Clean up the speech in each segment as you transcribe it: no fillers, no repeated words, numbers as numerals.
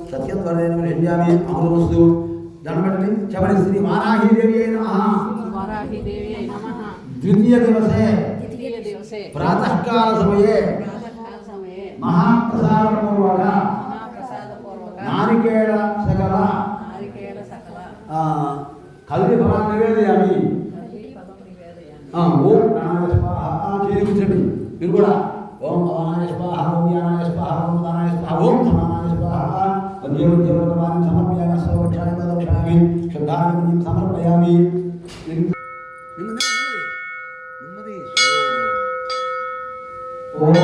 సత్యం వర్ణ్యామి అమృతమస్తు దండపెట్టండి. చెప్పండి. శ్రీ వారాహీదేవి నమః. ద్వితీయ దివసే ప్రాతఃకాల సమయే మహాప్రసాదపూర్వక నారికేళ సకల కల్లి ఫలం నివేదయామి. ఓం ప్రాణాయ స్వాహ చేయించండి. మీరు కూడా ఓం భవానాయ స్వాహ, ఓం యానాయ స్వాహ, ఓం దానాయ స్వాహ, ఓం సమానాయ స్వాహ. అద్యోద్యోగవాన్ని సమర్పయామి. సర్వక్షాయ పదక్షామి శ్రద్ధాన్ని సమర్పయామి. ఓం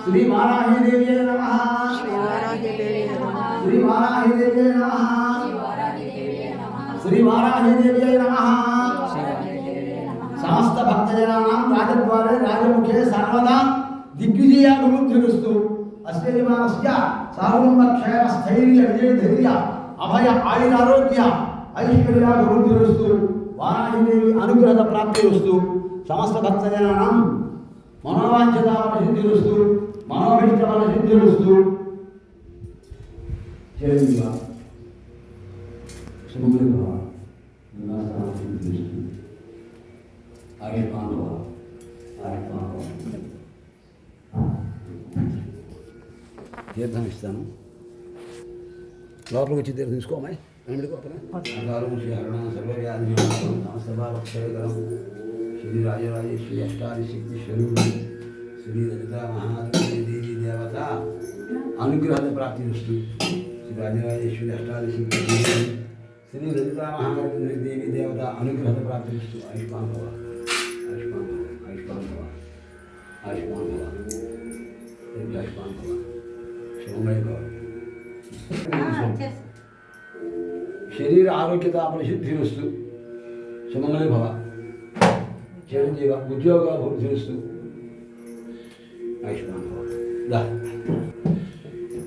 శ్రీ వారాహీదేవి నమః. శ్రీ వారాహీదేవి నమః. శ్రీ వారాహీదేవి నమః. సమస్త భక్తజనానాం రాజద్వారే రాజముఖే సర్వదా దిగ్విజయాభివృద్ధిరస్తు. అస్యజమానస్య సాకుటుంబ క్షేమ స్థైర్య విజయ ధైర్య అభయ ఆయురారోగ్య ఐశ్వర్యాభివృద్ధిరస్తు. వారాహీదేవి అనుగ్రహ ప్రాప్తిరస్తు. సమస్త భక్తజనానాం మనోవాంఛితావన సిద్ధిరస్తు. మనోభీష్టవన సిద్ధిరస్తు. జయంతిగా సుమగ్రభవ నివాసాన సిద్ధిరస్తు. ఆయుష్మాన్ భవ, ఆయుష్మాన్ భవ. తీర్థం ఇస్తాను. లోపలికి వచ్చి తీర్థం తీసుకోమాయి. శ్రీ రాజరాజేశ్వరి అష్టాదిశక్తి స్వరూపి శ్రీ లలితా మహాదేవి దేవత అనుగ్రహ ప్రాప్తిరస్తు. శ్రీ రాజరాజేశ్వరి అష్టాదిశక్తి శ్రీ లలితా మహాదేవి దేవత అనుగ్రహ ప్రాప్తిరస్తు. ఆయుష్మాన్ భవ, ఆయుష్మాన్ భవ, ఆయుష్మాన్ భవ, ఆయుష్మాన్ భవ, ఆయుష్మాన్ భవ, శివమయ భవ. శరీర ఆరోగ్యతాపరిశుద్ధిరస్తు. శుభమయ భవ. చిరంజీవ ఉద్యోగ భూమిరస్తు. ఆయుష్మాన్ భవ.